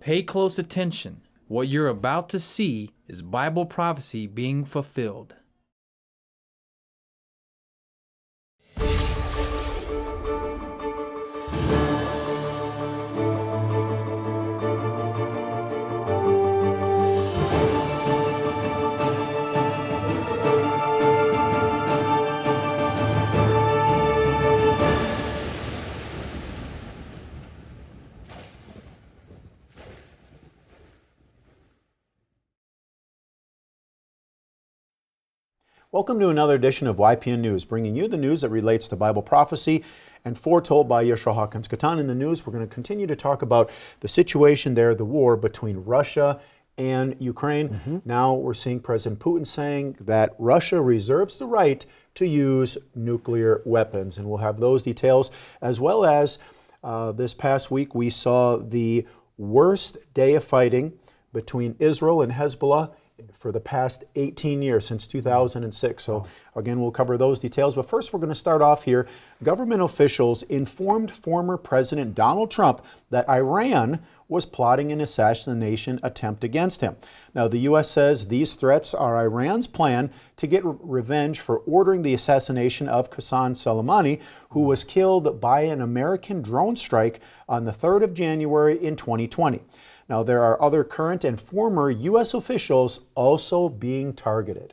Pay close attention. What you're about to see is Bible prophecy being fulfilled. Welcome to another edition of YPN News, bringing you the news that relates to Bible prophecy and foretold by Yeshua Hawkins Katan. In the news, we're going to continue to talk about the situation there, the war between Russia and Ukraine. Now we're seeing President Putin saying that Russia reserves the right to use nuclear weapons, and we'll have those details, as well as this past week we saw the worst day of fighting between Israel and Hezbollah for the past 18 years, since 2006. So again, we'll cover those details. But first, we're going to start off here. Government officials informed former President Donald Trump that Iran was plotting an assassination attempt against him. Now, the U.S. says these threats are Iran's plan to get revenge for ordering the assassination of Qasem Soleimani, who was killed by an American drone strike on the 3rd of January in 2020. Now, there are other current and former U.S. officials also being targeted.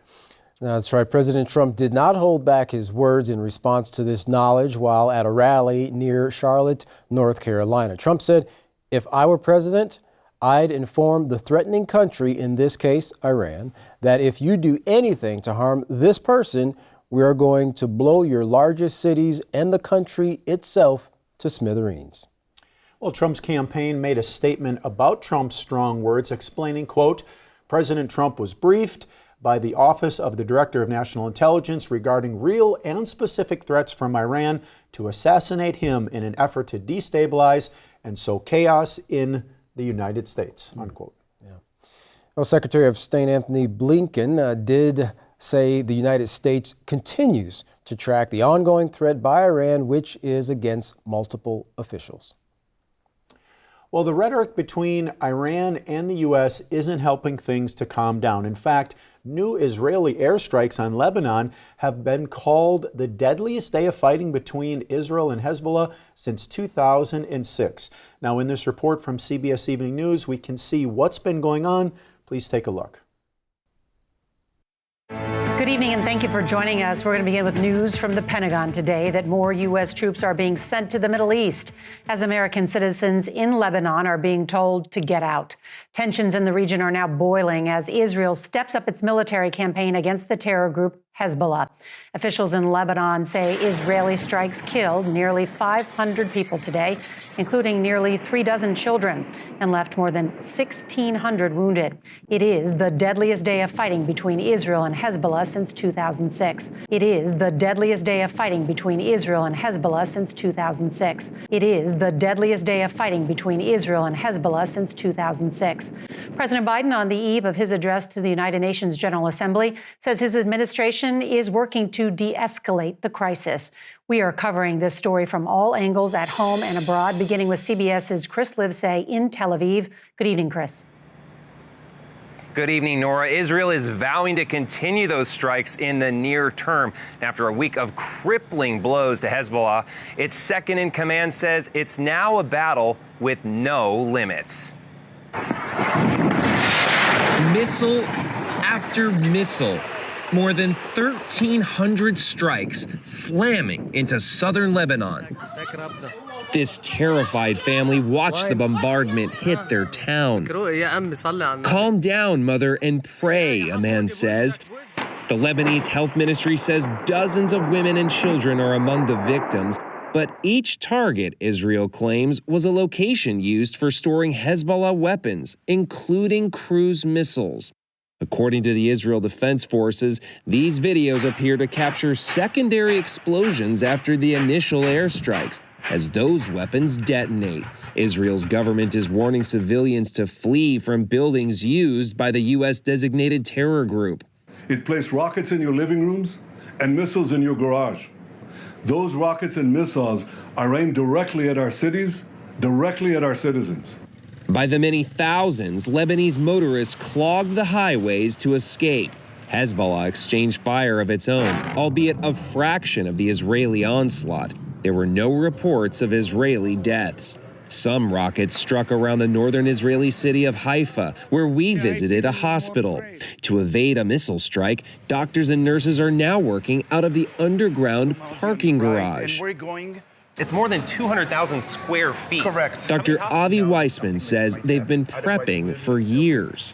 That's right. President Trump did not hold back his words in response to this knowledge while at a rally near Charlotte, North Carolina. Trump said, "If I were president, I'd inform the threatening country, in this case, Iran, that if you do anything to harm this person, we are going to blow your largest cities and the country itself to smithereens." Well, Trump's campaign made a statement about Trump's strong words, explaining, quote, "President Trump was briefed by the Office of the Director of National Intelligence regarding real and specific threats from Iran to assassinate him in an effort to destabilize and sow chaos in the United States," unquote. Yeah. Well, Secretary of State Anthony Blinken did say the United States continues to track the ongoing threat by Iran, which is against multiple officials. Well, the rhetoric between Iran and the U.S. isn't helping things to calm down. In fact, new Israeli airstrikes on Lebanon have been called the deadliest day of fighting between Israel and Hezbollah since 2006. Now, in this report from CBS Evening News, we can see what's been going on. Please take a look. Good evening, and thank you for joining us. We're going to begin with news from the Pentagon today that more U.S. troops are being sent to the Middle East as American citizens in Lebanon are being told to get out. Tensions in the region are now boiling as Israel steps up its military campaign against the terror group Hezbollah. Officials in Lebanon say Israeli strikes killed nearly 500 people today, including nearly 36 children, and left more than 1,600 wounded. It is the deadliest day of fighting between Israel and Hezbollah since 2006. It is the deadliest day of fighting between Israel and Hezbollah since 2006. It is the deadliest day of fighting between Israel and Hezbollah since 2006. President Biden, on the eve of his address to the United Nations General Assembly, says his administration is working to de-escalate the crisis. We are covering this story from all angles at home and abroad, beginning with CBS's Chris Livesay in Tel Aviv. Good evening, Chris. Good evening, Nora. Israel is vowing to continue those strikes in the near term. After a week of crippling blows to Hezbollah, its second in command says it's now a battle with no limits. Missile after missile. More than 1,300 strikes slamming into southern Lebanon. This terrified family watched the bombardment hit their town. Calm down, mother, and pray, a man says. The Lebanese health ministry says dozens of women and children are among the victims, but each target, Israel claims, was a location used for storing Hezbollah weapons, including cruise missiles. According to the Israel Defense Forces, these videos appear to capture secondary explosions after the initial airstrikes, as those weapons detonate. Israel's government is warning civilians to flee from buildings used by the U.S.-designated terror group. It placed rockets in your living rooms and missiles in your garage. Those rockets and missiles are aimed directly at our cities, directly at our citizens. By the many thousands, Lebanese motorists clogged the highways to escape. Hezbollah exchanged fire of its own, albeit a fraction of the Israeli onslaught. There were no reports of Israeli deaths. Some rockets struck around the northern Israeli city of Haifa, where we visited a hospital. To evade a missile strike, doctors and nurses are now working out of the underground parking garage. It's more than 200,000 square feet. Correct. Dr. Avi Weissman says they've been prepping for years.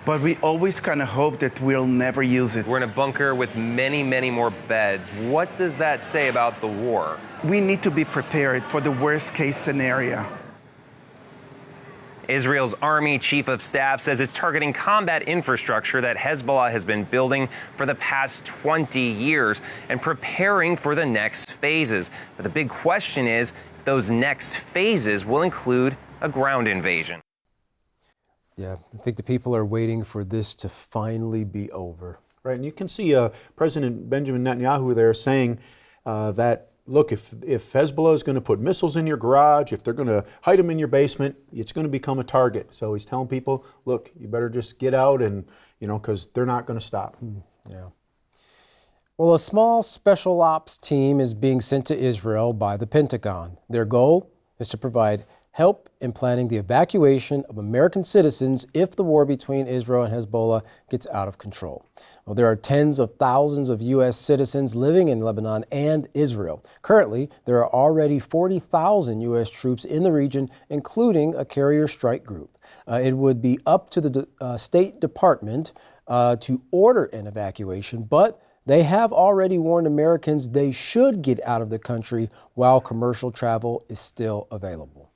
But we always kind of hope that we'll never use it. We're in a bunker with many, many more beds. What does that say about the war? We need to be prepared for the worst case scenario. Israel's army chief of staff says it's targeting combat infrastructure that Hezbollah has been building for the past 20 years and preparing for the next phases. But the big question is, if those next phases will include a ground invasion. Yeah, I think the people are waiting for this to finally be over. Right, and you can see President Benjamin Netanyahu there saying that, look, if Hezbollah is going to put missiles in your garage, if they're going to hide them in your basement, it's going to become a target. So he's telling people, look, you better just get out and, because they're not going to stop. Yeah. Well, a small special ops team is being sent to Israel by the Pentagon. Their goal is to provide help in planning the evacuation of American citizens if the war between Israel and Hezbollah gets out of control. Well, there are tens of thousands of U.S. citizens living in Lebanon and Israel. Currently, there are already 40,000 U.S. troops in the region, including a carrier strike group. It would be up to the State Department to order an evacuation, but they have already warned Americans they should get out of the country while commercial travel is still available.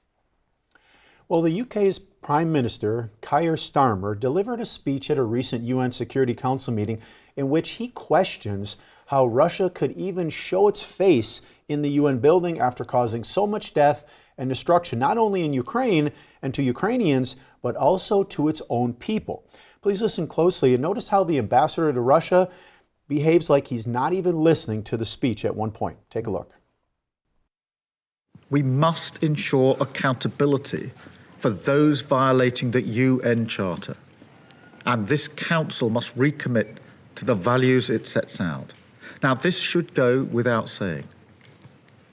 Well, the UK's Prime Minister, Keir Starmer, delivered a speech at a recent UN Security Council meeting in which he questions how Russia could even show its face in the UN building after causing so much death and destruction, not only in Ukraine and to Ukrainians, but also to its own people. Please listen closely and notice how the ambassador to Russia behaves like he's not even listening to the speech at one point. Take a look. We must ensure accountability for those violating the UN Charter. And this Council must recommit to the values it sets out. Now, this should go without saying.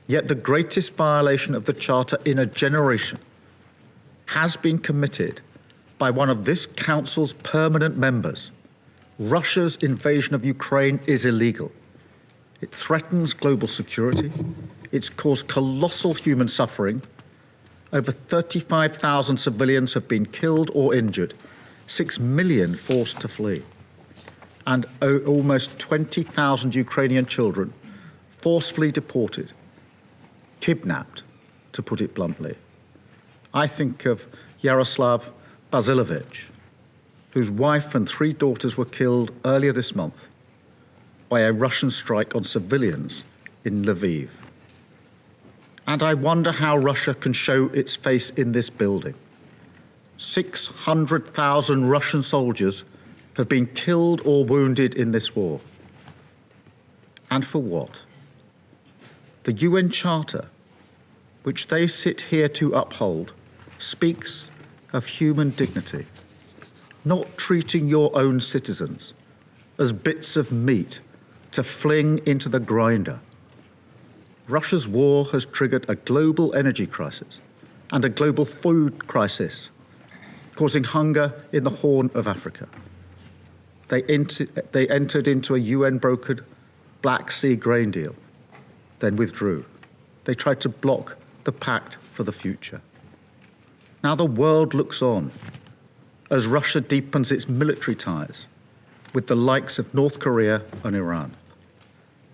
Yet the greatest violation of the Charter in a generation has been committed by one of this Council's permanent members. Russia's invasion of Ukraine is illegal. It threatens global security. It's caused colossal human suffering. Over 35,000 civilians have been killed or injured, 6 million forced to flee, and almost 20,000 Ukrainian children forcefully deported, kidnapped, to put it bluntly. I think of Yaroslav Basilovich, whose wife and 3 daughters were killed earlier this month by a Russian strike on civilians in Lviv. And I wonder how Russia can show its face in this building. 600,000 Russian soldiers have been killed or wounded in this war. And for what? The UN Charter, which they sit here to uphold, speaks of human dignity, not treating your own citizens as bits of meat to fling into the grinder. Russia's war has triggered a global energy crisis and a global food crisis, causing hunger in the Horn of Africa. They entered into a UN-brokered Black Sea grain deal, then withdrew. They tried to block the pact for the future. Now the world looks on as Russia deepens its military ties with the likes of North Korea and Iran.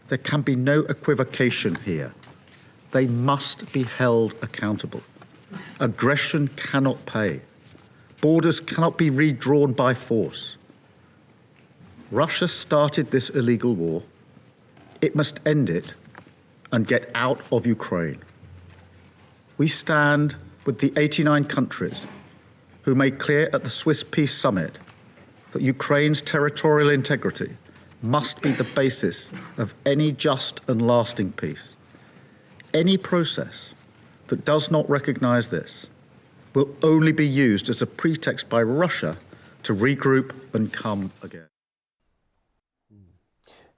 There can be no equivocation here. They must be held accountable. Aggression cannot pay. Borders cannot be redrawn by force. Russia started this illegal war. It must end it and get out of Ukraine. We stand with the 89 countries who made clear at the Swiss Peace Summit that Ukraine's territorial integrity must be the basis of any just and lasting peace. Any process that does not recognize this will only be used as a pretext by Russia to regroup and come again.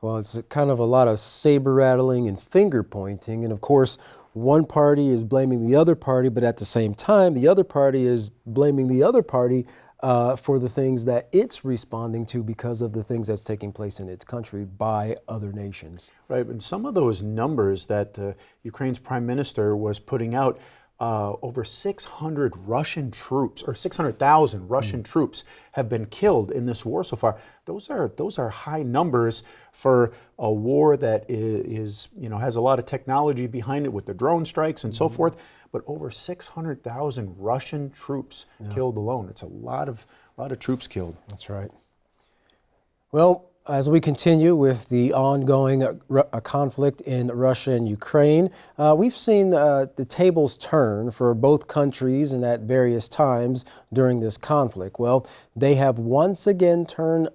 Well, it's kind of a lot of saber rattling and finger pointing. And of course, one party is blaming the other party, but at the same time, the other party is blaming the other party for the things that it's responding to because of the things that's taking place in its country by other nations. Right, and some of those numbers that Ukraine's prime minister was putting out, over 600 Russian troops, or 600,000 Russian troops have been killed in this war so far. Those are high numbers for a war that is has a lot of technology behind it with the drone strikes and so forth. But over 600,000 Russian troops killed alone. It's a lot of troops killed. That's right. Well, as we continue with the ongoing conflict in Russia and Ukraine, we've seen the tables turn for both countries and at various times during this conflict. Well, they have once again turned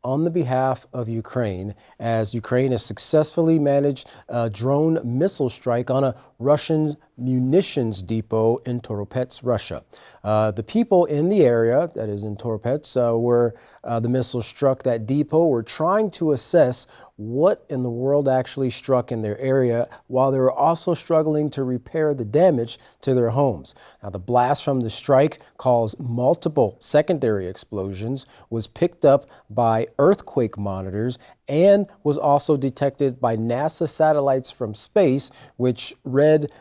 on the behalf of Ukraine, as Ukraine has successfully managed a drone missile strike on a Russian munitions depot in Toropets, Russia. The people in the area, that is in Toropets, where the missile struck that depot, were trying to assess what in the world actually struck in their area, while they were also struggling to repair the damage to their homes. Now, the blast from the strike caused multiple secondary explosions, was picked up by earthquake monitors, and was also detected by NASA satellites from space, which read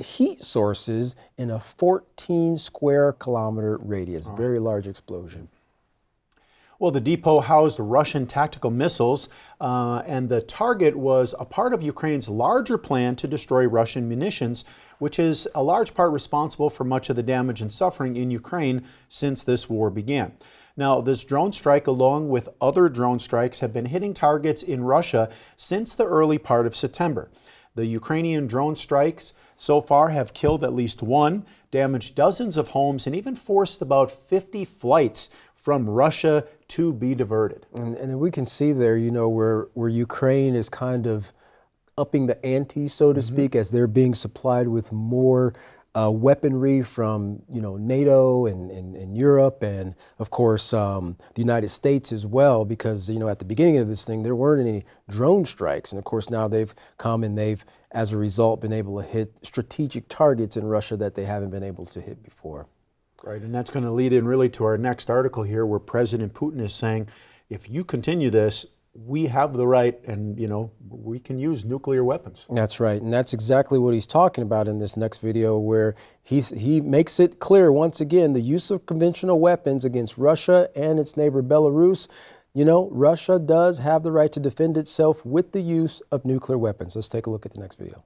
heat sources in a 14 square kilometer radius. Very large explosion. Well, the depot housed Russian tactical missiles, and the target was a part of Ukraine's larger plan to destroy Russian munitions, which is a large part responsible for much of the damage and suffering in Ukraine since this war began. Now, this drone strike, along with other drone strikes, have been hitting targets in Russia since the early part of September. The Ukrainian drone strikes so far have killed at least one, damaged dozens of homes, and even forced about 50 flights from Russia to be diverted. And we can see there, where Ukraine is kind of upping the ante, so to speak, as they're being supplied with more weaponry from, NATO and Europe, and of course the United States as well, because, at the beginning of this thing, there weren't any drone strikes. And of course now they've come and they've, as a result, been able to hit strategic targets in Russia that they haven't been able to hit before. Right, and that's going to lead in really to our next article here, where President Putin is saying, if you continue this, we have the right, and we can use nuclear weapons. That's right, and that's exactly what he's talking about in this next video, where he makes it clear once again the use of conventional weapons against Russia and its neighbor Belarus. Russia does have the right to defend itself with the use of nuclear weapons. Let's take a look at the next video.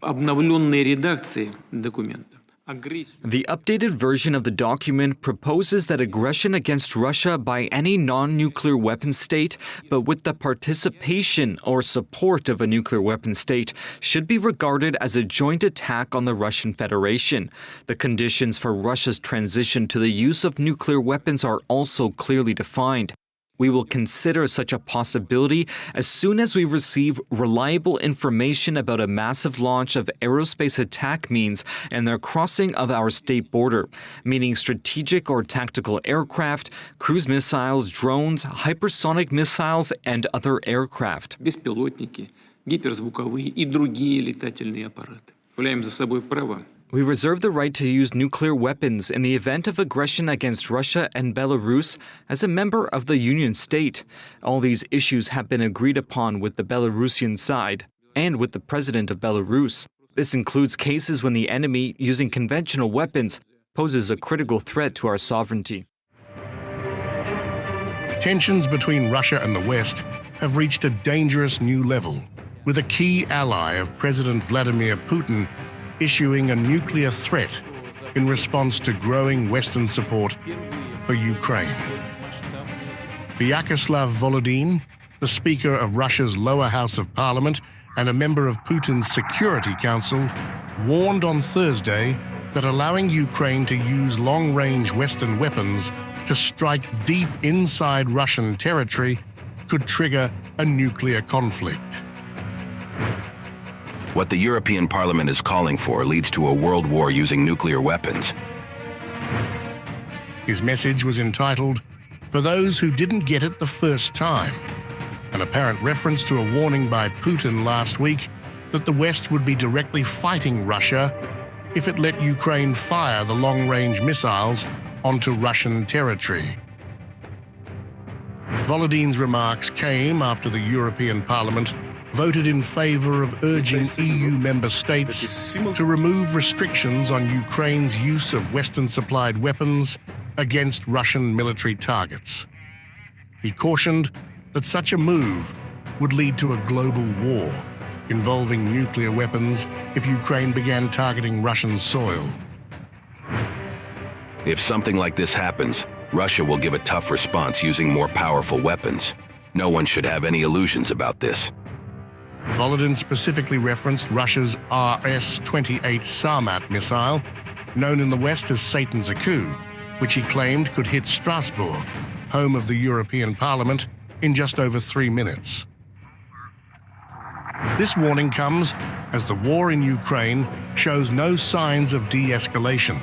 Обновленной редакции документа. The updated version of the document proposes that aggression against Russia by any non-nuclear weapon state, but with the participation or support of a nuclear weapon state, should be regarded as a joint attack on the Russian Federation. The conditions for Russia's transition to the use of nuclear weapons are also clearly defined. We will consider such a possibility as soon as we receive reliable information about a massive launch of aerospace attack means and their crossing of our state border, meaning strategic or tactical aircraft, cruise missiles, drones, hypersonic missiles, and other aircraft. Беспилотники, гиперзвуковые и другие летательные аппараты. Являем за собой право. We reserve the right to use nuclear weapons in the event of aggression against Russia and Belarus as a member of the Union state. All these issues have been agreed upon with the Belarusian side and with the president of Belarus. This includes cases when the enemy, using conventional weapons, poses a critical threat to our sovereignty. Tensions between Russia and the West have reached a dangerous new level, with a key ally of President Vladimir Putin issuing a nuclear threat in response to growing Western support for Ukraine. Vyacheslav Volodin, the Speaker of Russia's lower house of parliament and a member of Putin's Security Council, warned on Thursday that allowing Ukraine to use long-range Western weapons to strike deep inside Russian territory could trigger a nuclear conflict. What the European Parliament is calling for leads to a world war using nuclear weapons. His message was entitled, "For Those Who Didn't Get It the First Time," an apparent reference to a warning by Putin last week that the West would be directly fighting Russia if it let Ukraine fire the long-range missiles onto Russian territory. Volodymyr's remarks came after the European Parliament voted in favor of urging EU member states to remove restrictions on Ukraine's use of Western-supplied weapons against Russian military targets. He cautioned that such a move would lead to a global war involving nuclear weapons if Ukraine began targeting Russian soil. If something like this happens, Russia will give a tough response using more powerful weapons. No one should have any illusions about this. Volodyn specifically referenced Russia's RS-28 Sarmat missile, known in the West as Satan's coup, which he claimed could hit Strasbourg, home of the European Parliament, in just over 3 minutes. This warning comes as the war in Ukraine shows no signs of de-escalation,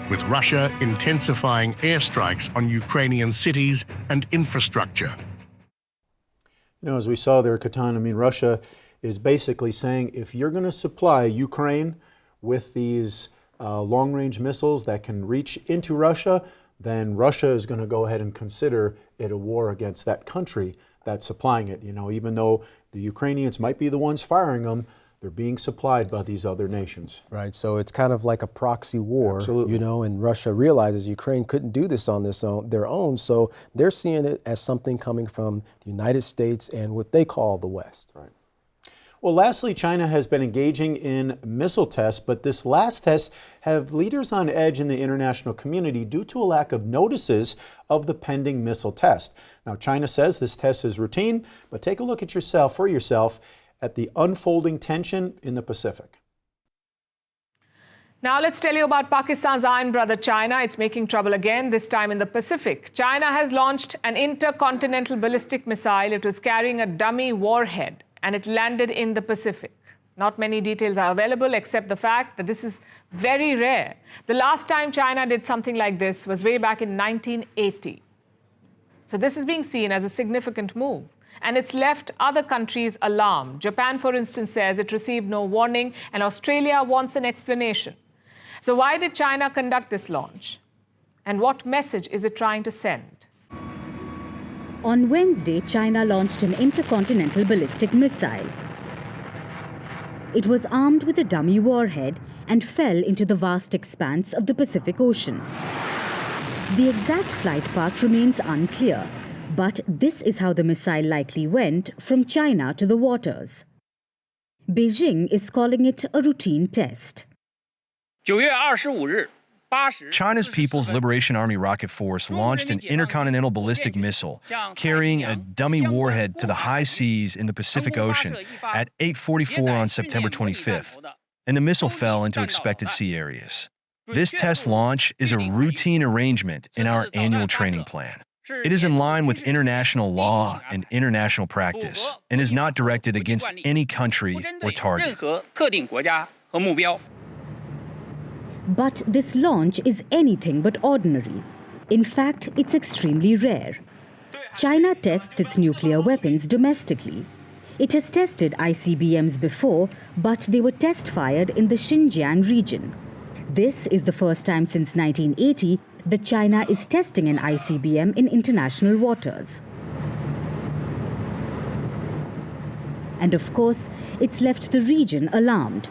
with Russia intensifying airstrikes on Ukrainian cities and infrastructure. You know, as we saw there, Katan, I mean, Russia is basically saying if you're going to supply Ukraine with these long-range missiles that can reach into Russia, then Russia is going to go ahead and consider it a war against that country that's supplying it. You know, even though the Ukrainians might be the ones firing them, they're being supplied by these other nations. Right, so it's kind of like a proxy war, Absolutely. You know, and Russia realizes Ukraine couldn't do this on their own, so they're seeing it as something coming from the United States and what they call the West. Right. Well, lastly, China has been engaging in missile tests, but this last test have leaders on edge in the international community due to a lack of notices of the pending missile test. Now, China says this test is routine, but take a look at yourself at the unfolding tension in the Pacific. Now let's tell you about Pakistan's iron brother China. It's making trouble again, this time in the Pacific. China has launched an intercontinental ballistic missile. It was carrying a dummy warhead, and it landed in the Pacific. Not many details are available except the fact that this is very rare. The last time China did something like this was way back in 1980. So this is being seen as a significant move. And it's left other countries alarmed. Japan, for instance, says it received no warning, and Australia wants an explanation. So why did China conduct this launch? And what message is it trying to send? On Wednesday, China launched an intercontinental ballistic missile. It was armed with a dummy warhead and fell into the vast expanse of the Pacific Ocean. The exact flight path remains unclear, but this is how the missile likely went from China to the waters. Beijing is calling it a routine test. China's People's Liberation Army Rocket Force launched an intercontinental ballistic missile carrying a dummy warhead to the high seas in the Pacific Ocean at 8:44 on September 25th, and the missile fell into expected sea areas. This test launch is a routine arrangement in our annual training plan. It is in line with international law and international practice, and is not directed against any country or target. But this launch is anything but ordinary. In fact, it's extremely rare. China tests its nuclear weapons domestically. It has tested ICBMs before, but they were test-fired in the Xinjiang region. This is the first time since 1980 that China is testing an ICBM in international waters. And of course, it's left the region alarmed.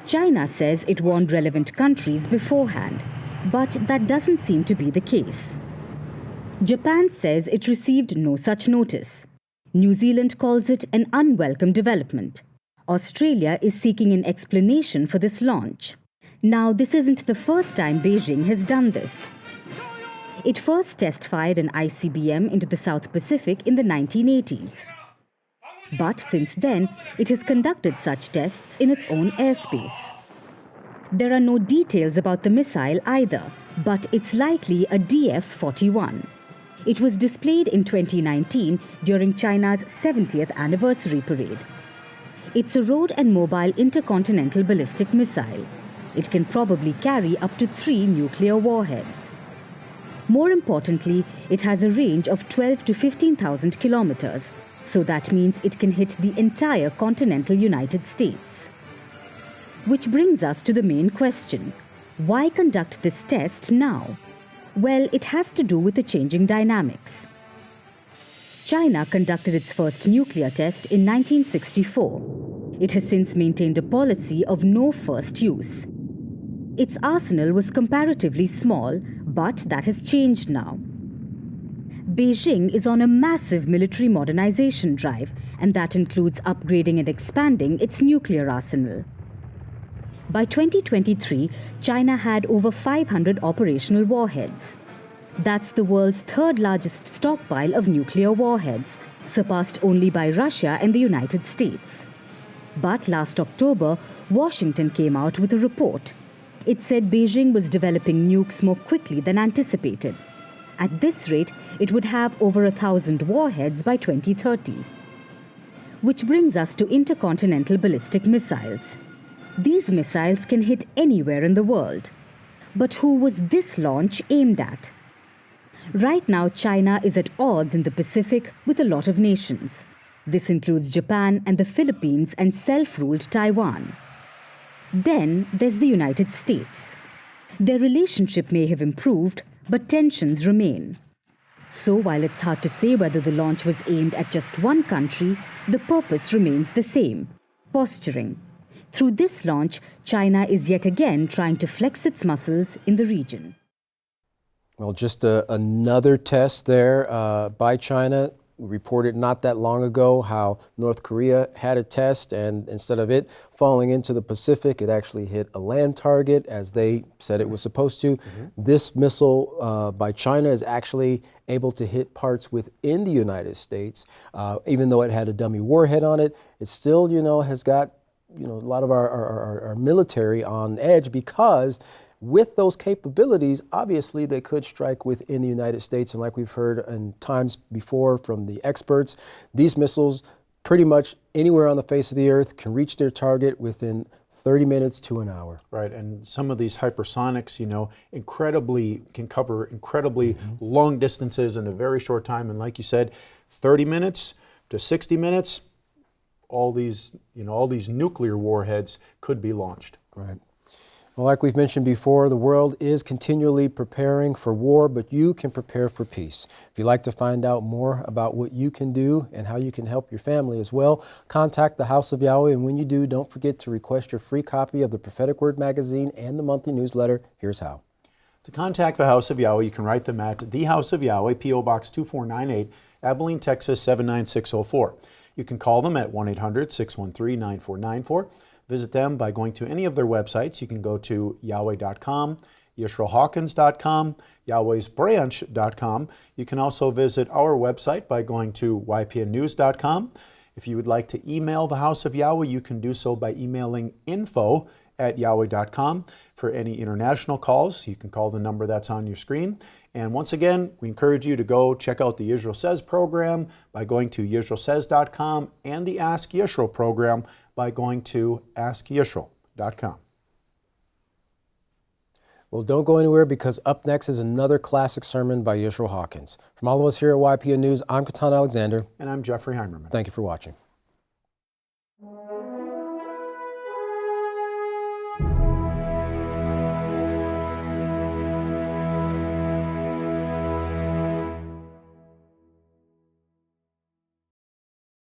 China says it warned relevant countries beforehand, but that doesn't seem to be the case. Japan says it received no such notice. New Zealand calls it an unwelcome development. Australia is seeking an explanation for this launch. Now, this isn't the first time Beijing has done this. It first test-fired an ICBM into the South Pacific in the 1980s. But since then, it has conducted such tests in its own airspace. There are no details about the missile either, but it's likely a DF-41. It was displayed in 2019 during China's 70th anniversary parade. It's a road and mobile intercontinental ballistic missile. It can probably carry up to 3 nuclear warheads. More importantly, it has a range of 12 to 15,000 kilometers, so that means it can hit the entire continental United States. Which brings us to the main question. Why conduct this test now? Well, it has to do with the changing dynamics. China conducted its first nuclear test in 1964. It has since maintained a policy of no first use. Its arsenal was comparatively small, but that has changed now. Beijing is on a massive military modernization drive, and that includes upgrading and expanding its nuclear arsenal. By 2023, China had over 500 operational warheads. That's the world's third largest stockpile of nuclear warheads, surpassed only by Russia and the United States. But last October, Washington came out with a report. It said Beijing was developing nukes more quickly than anticipated. At this rate, it would have over 1,000 warheads by 2030. Which brings us to intercontinental ballistic missiles. These missiles can hit anywhere in the world. But who was this launch aimed at? Right now, China is at odds in the Pacific with a lot of nations. This includes Japan and the Philippines and self-ruled Taiwan. Then there's the United States. Their relationship may have improved, but tensions remain. So while it's hard to say whether the launch was aimed at just one country, the purpose remains the same: posturing. Through this launch, China is yet again trying to flex its muscles in the region. Well, just another test there by China. We reported not that long ago how North Korea had a test, and instead of it falling into the Pacific, it actually hit a land target as they said it was supposed to. This missile by China is actually able to hit parts within the United States. Even though it had a dummy warhead on it, it still, has got, a lot of our military on edge, because with those capabilities, obviously they could strike within the United States. And like we've heard in times before from the experts, these missiles pretty much anywhere on the face of the earth can reach their target within 30 minutes to an hour. Right, and some of these hypersonics, can cover incredibly long distances in a very short time. And like you said, 30 minutes to 60 minutes, all these nuclear warheads could be launched. Right. Well, like we've mentioned before, the world is continually preparing for war, but you can prepare for peace. If you'd like to find out more about what you can do and how you can help your family as well, contact the House of Yahweh. And when you do, don't forget to request your free copy of the Prophetic Word magazine and the monthly newsletter. Here's how. To contact the House of Yahweh, you can write them at The House of Yahweh, P.O. Box 2498, Abilene, Texas 79604. You can call them at 1-800-613-9494. Visit them by going to any of their websites. You can go to Yahweh.com, YisraelHawkins.com, Yahweh'sBranch.com. You can also visit our website by going to YPNnews.com. If you would like to email the House of Yahweh, you can do so by emailing info@Yahweh.com. For any international calls, you can call the number that's on your screen. And once again, we encourage you to go check out the Yisrael Says program by going to YisraelSays.com and the Ask Yisrael program by going to AskYisrael.com. Well, don't go anywhere, because up next is another classic sermon by Yisrael Hawkins. From all of us here at YPN News, I'm Katan Alexander. And I'm Jeffrey Heimerman. Thank you for watching.